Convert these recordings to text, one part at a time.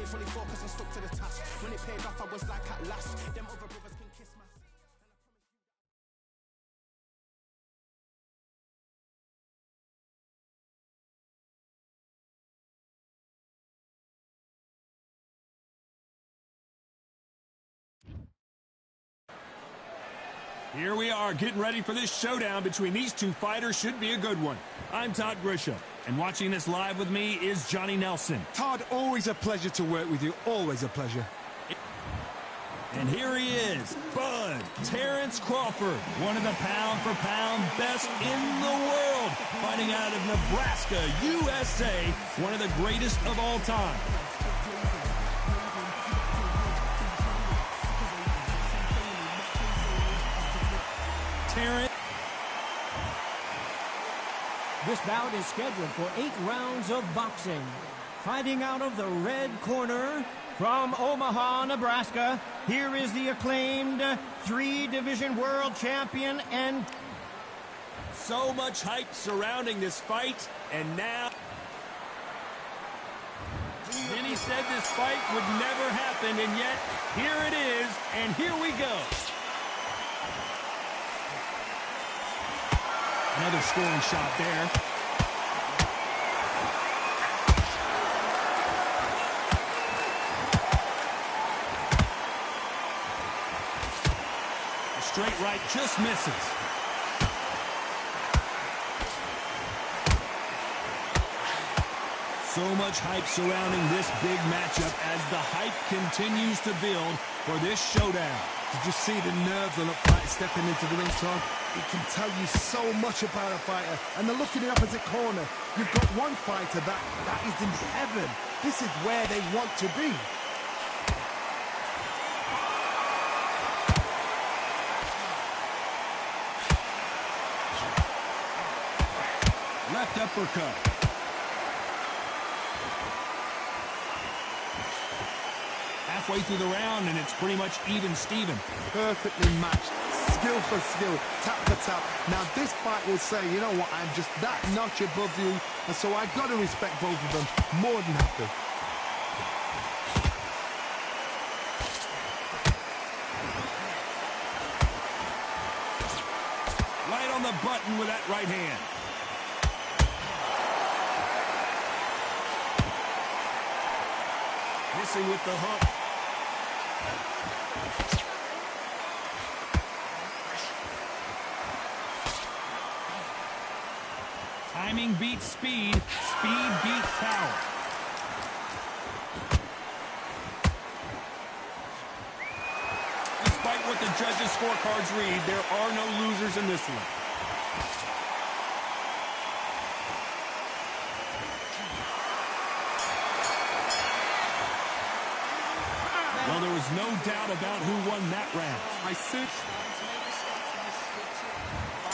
stayed fully focused and stuck to the task. When it paid off, I was like at last. Them other brothers can kiss my... Here we are, getting ready for this showdown between these two fighters. Should be a good one. I'm Todd Grisham, and watching this live with me is Johnny Nelson. Todd, always a pleasure to work with you. Always a pleasure. And here he is, Bud Terrence Crawford, one of the pound-for-pound best in the world, fighting out of Nebraska, USA, one of the greatest of all time. Terrence. This bout is scheduled for 8 rounds of boxing. Fighting out of the red corner from Omaha, Nebraska, here is the acclaimed 3-division world champion and... So much hype surrounding this fight, and now... Many said this fight would never happen, and yet here it is, and here we go. Another scoring shot there. A straight right just misses. So much hype surrounding this big matchup as the hype continues to build for this showdown. Did you see the nerves on a fighter stepping into the ring, Todd? It can tell you so much about a fighter. And the look in the opposite corner. You've got one fighter that is in heaven. This is where they want to be. Left uppercut. Halfway through the round, and it's pretty much even Steven. Perfectly matched. Skill for skill, tap for tap. Now this fight will say, you know what, I'm just that notch above you, and so I've got to respect both of them more than happy. Right on the button with that right hand. Missing with the hook. Timing beats speed. Speed beats power. Despite what the judges' scorecards read, there are no losers in this one. Well, there was no doubt about who won that round.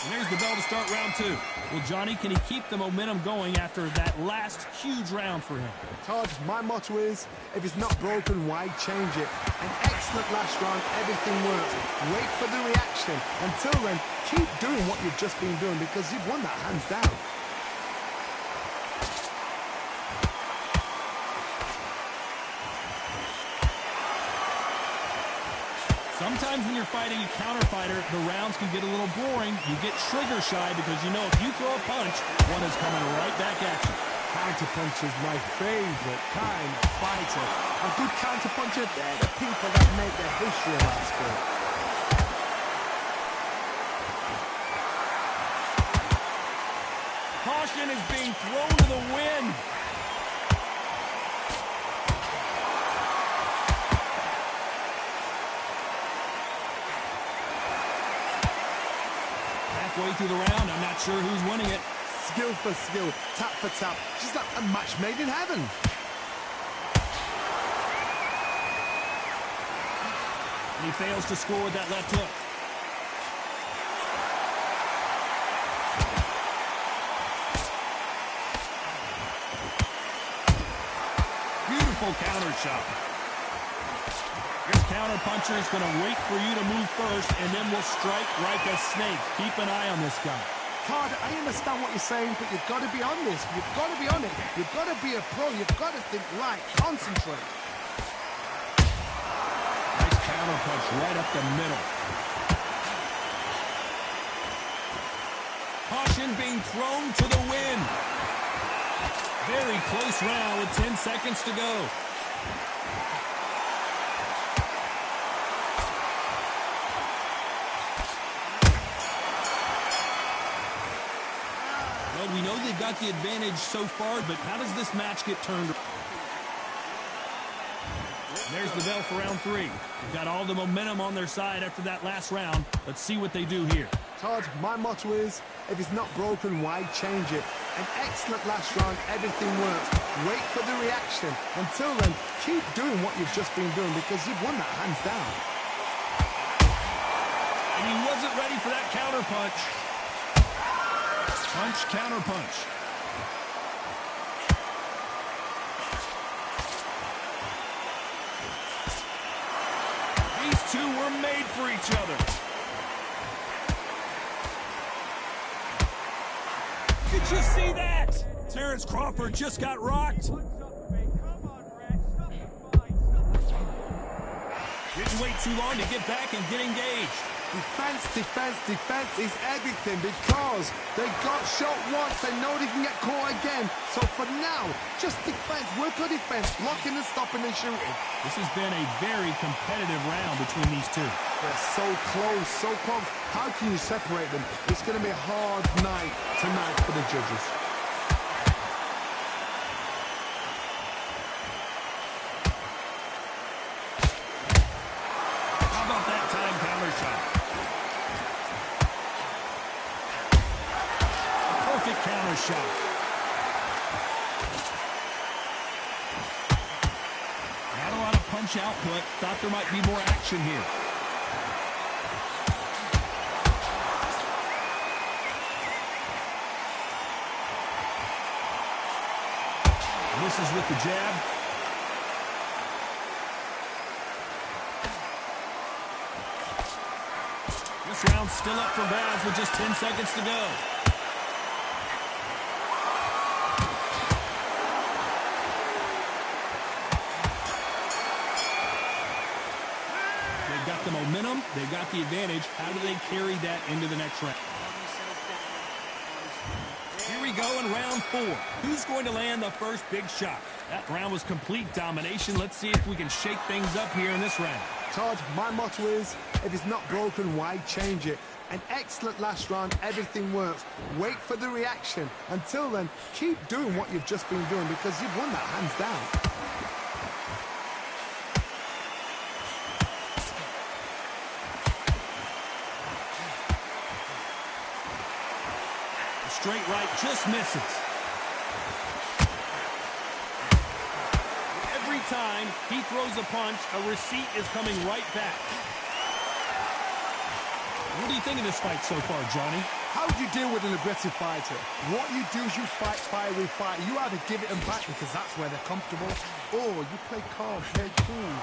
And there's the bell to start round 2. Well, Johnny, can he keep the momentum going after that last huge round for him? Todd, my motto is, if it's not broken, why change it? An excellent last round, everything works. Wait for the reaction. Until then, keep doing what you've just been doing because you've won that hands down. Sometimes when you're fighting a counter fighter, the rounds can get a little boring. You get trigger shy because you know if you throw a punch, one is coming right back at you. Counter punch is my favorite kind of fighter. A good counter puncher, they're the people that make the history of that sport. Caution is being thrown to the wind. Halfway through the round, I'm not sure who's winning it. Skill for skill, tap for tap. Just like a match made in heaven. And he fails to score with that left hook. Beautiful counter shot. Your counter puncher is going to wait for you to move first, and then will strike like a snake. Keep an eye on this guy. Todd, I understand what you're saying, but you've got to be on this. You've got to be on it. You've got to be a pro. You've got to think right. Concentrate. Counter punch right up the middle. Caution being thrown to the wind. Very close round with 10 seconds to go. Well, we know they've got the advantage so far, but how does this match get turned? There's the bell for round 3. They've got all the momentum on their side after that last round. Let's see what they do here. Todd, my motto is, if it's not broken, why change it? An excellent last round, everything works. Wait for the reaction. Until then, keep doing what you've just been doing because you've won that hands down. And he wasn't ready for that counter punch. Punch, counter punch. These two were made for each other. Did you see that? Terrence Crawford just got rocked. Didn't wait too long to get back and get engaged. Defense, defense, defense is everything because they got shot once. They know they can get caught again. So for now, just defense. Work on defense, blocking and stopping and shooting. This has been a very competitive round between these two. They're so close, so close. How can you separate them? It's going to be a hard night tonight for the judges. How about that time counter shot? A perfect counter shot. Not a lot of punch output. Thought there might be more action here. Misses with the jab. This round's still up for grabs with just 10 seconds to go. They've got the momentum. They've got the advantage. How do they carry that into the next round? Here we go in round 4. Who's going to land the first big shot? That round was complete domination. Let's see if we can shake things up here in this round. Todd, my motto is, if it's not broken, why change it? An excellent last round, everything works. Wait for the reaction. Until then, keep doing what you've just been doing because you've won that hands down. Straight right just misses. Every time he throws a punch, a receipt is coming right back. What do you think of this fight so far, Johnny? How do you deal with an aggressive fighter? What you do is you fight, fiery fight. You either give it them back because that's where they're comfortable, or you play calm, play cool.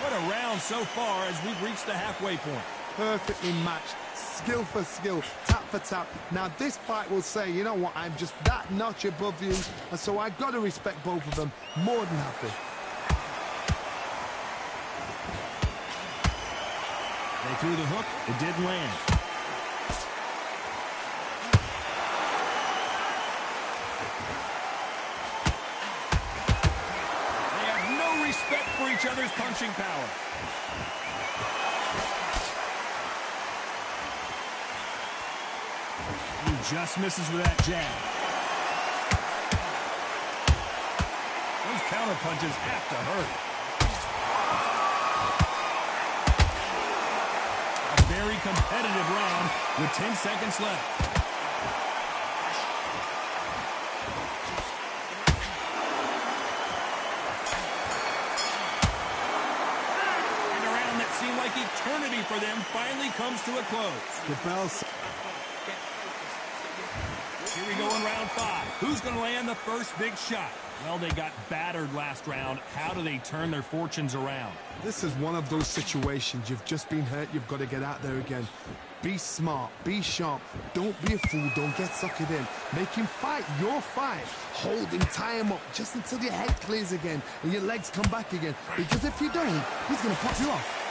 What a round so far as we've reached the halfway point. Perfectly matched, skill for skill, tap for tap. Now this fight will say, you know what, I'm just that notch above you, and so I've got to respect both of them. More than happy. They threw the hook, it didn't land. They have no respect for each other's punching power. He just misses with that jab. Those counter punches have to hurt. A very competitive round with 10 seconds left. And a round that seemed like eternity for them finally comes to a close. The bell's... Here we go in round 5. Who's going to land the first big shot? Well, they got battered last round. How do they turn their fortunes around? This is one of those situations. You've just been hurt. You've got to get out there again. Be smart. Be sharp. Don't be a fool. Don't get suckered in. Make him fight your fight. Hold him, tie him up just until your head clears again and your legs come back again. Because if you don't, he's going to pop you off.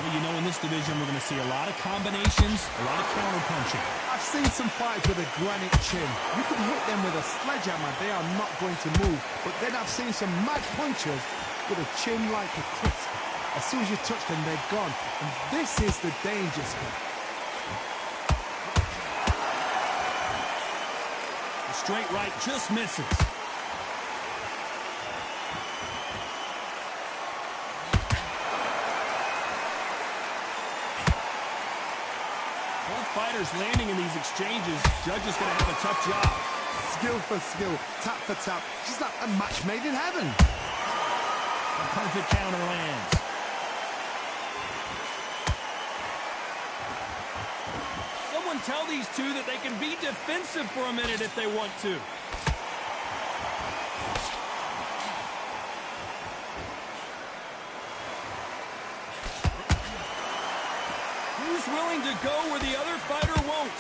Well, you know, in this division, we're going to see a lot of combinations, a lot of counter-punching. I've seen some fights with a granite chin. You can hit them with a sledgehammer. They are not going to move. But then I've seen some mad punchers with a chin like a crisp. As soon as you touch them, they're gone. And this is the danger spot. The straight right just misses. Both fighters landing in these exchanges. Judge is going to have a tough job. Skill for skill, tap for tap. Just like a match made in heaven. A perfect counter lands. Someone tell these two that they can be defensive for a minute if they want to. Who's willing to go where the other fighter won't?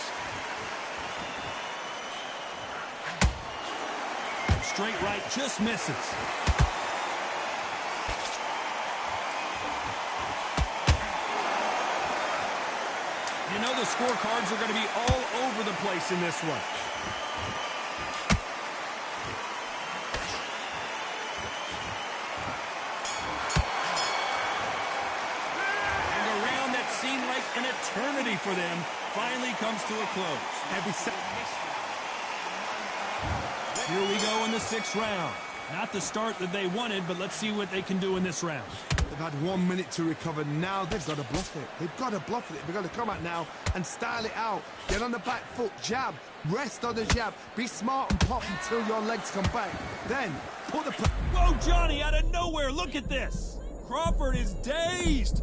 Straight right just misses. You know the scorecards are going to be all over the place in this one. And a round that seemed like an eternity for them finally comes to a close. Every second. Here we go in the 6th round. Not the start that they wanted, but let's see what they can do in this round. They've had 1 minute to recover. Now they've got to bluff it. They've got to bluff it. They've got to come out now and style it out. Get on the back foot, jab, rest on the jab. Be smart and pop until your legs come back. Then put the... Whoa, Johnny, out of nowhere, look at this. Crawford is dazed.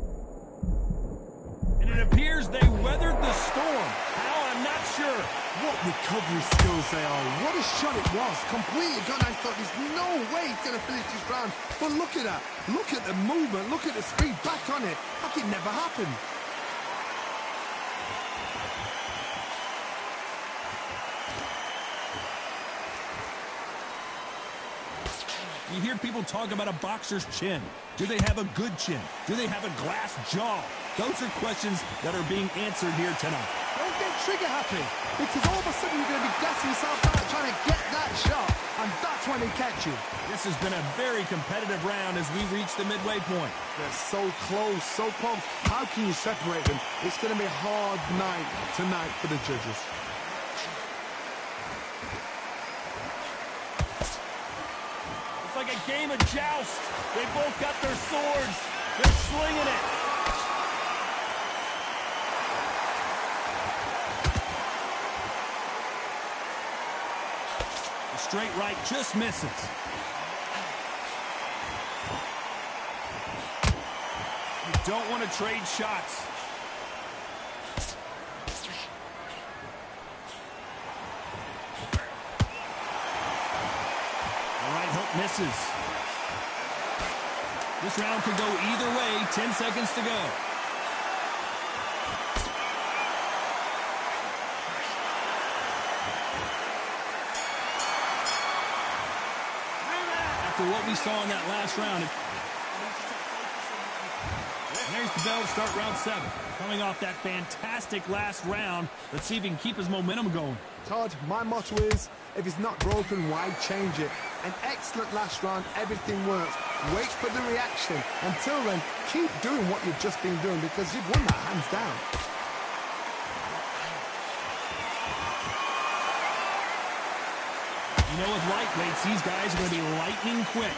And it appears they weathered the storm. How, I'm not sure. What recovery skills they are. What a shot it was. Completely gone. I thought there's no way he's going to finish this round. But look at that. Look at the movement. Look at the speed. Back on it. Like it never happened. You hear people talk about a boxer's chin. Do they have a good chin? Do they have a glass jaw? Those are questions that are being answered here tonight. Don't get trigger happy, because all of a sudden you're going to be gassing yourself out trying to get that shot, and that's when they catch you. This has been a very competitive round as we reach the midway point. They're so close, so close. How can you separate them? It's going to be a hard night tonight for the judges. It's like a game of joust. They both got their swords. They're slinging it. Straight right just misses. You don't want to trade shots. The right hook misses. This round could go either way. 10 seconds to go. For what we saw in that last round. And there's the bell to start round 7. Coming off that fantastic last round, let's see if he can keep his momentum going. Todd, my motto is, if it's not broken, why change it? An excellent last round, everything works. Wait for the reaction. Until then, keep doing what you've just been doing because you've won that hands down. You know, with lightweights, these guys are going to be lightning quick.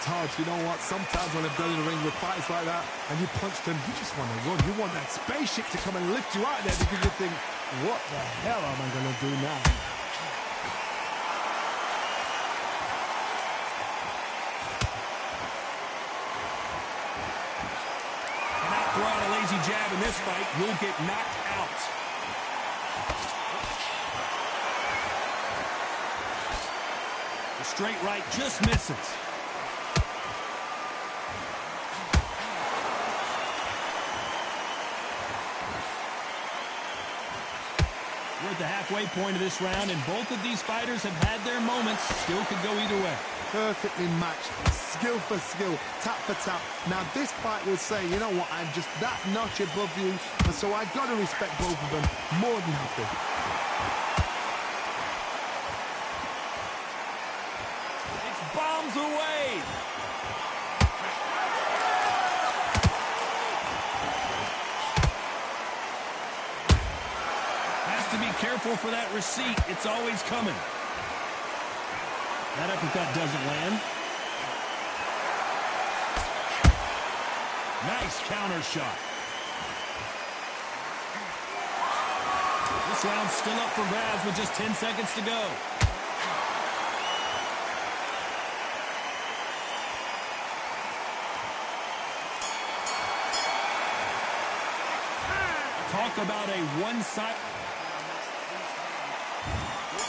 Todd, you know what? Sometimes when I've done in the ring with fights like that, and you punch them, you just want to run. You want that spaceship to come and lift you out there because you think, what the hell am I going to do now? jab in this fight, you'll get knocked out. The straight right just misses. We're at the halfway point of this round, and both of these fighters have had their moments. Still could go either way. Perfectly matched, skill for skill, tap for tap. Now this fight will say, you know what, I'm just that notch above you, and so I've got to respect both of them more than happy. It's bombs away. Has to be careful for that receipt. It's always coming. That uppercut doesn't land. Nice counter shot. This round's still up for grabs with just 10 seconds to go. Talk about a one-side.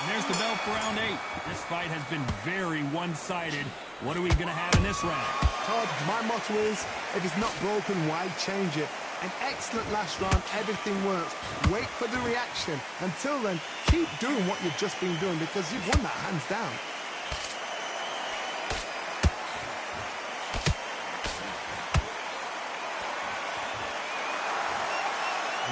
And there's the bell for round 8. This fight has been very one-sided. What are we going to have in this round? Todd, my motto is, if it's not broken, why change it? An excellent last round, everything works. Wait for the reaction. Until then, keep doing what you've just been doing because you've won that hands down.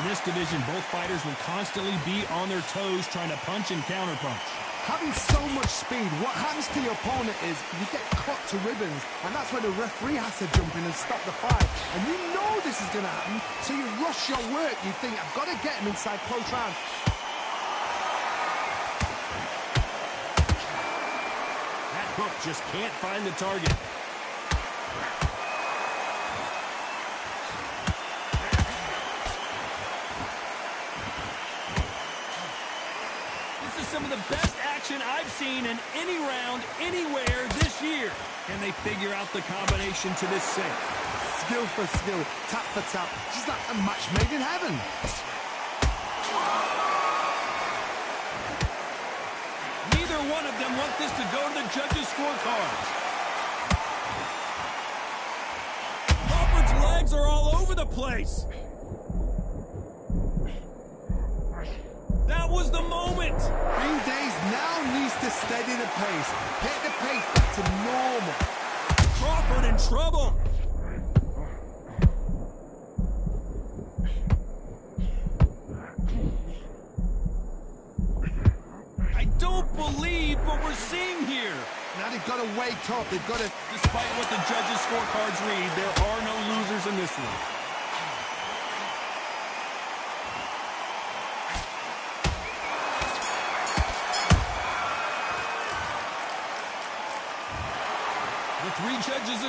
In this division, both fighters will constantly be on their toes trying to punch and counterpunch. Having so much speed, what happens to your opponent is you get cut to ribbons, and that's where the referee has to jump in and stop the fight. And you know this is going to happen, so you rush your work. You think, I've got to get him inside close round. That hook just can't find the target. Some of the best action I've seen in any round, anywhere this year. Can they figure out the combination to this sink? Skill for skill, tap for tap. Just like a match made in heaven. Neither one of them want this to go to the judges' scorecards. Crawford's legs are all over the place. That was the moment. Green Days now needs to steady the pace. Get the pace back to normal. Crawford in trouble. I don't believe what we're seeing here. Now they've got to wake up. They've got to... Despite what the judges' scorecards read, there are no losers in this one. The three judges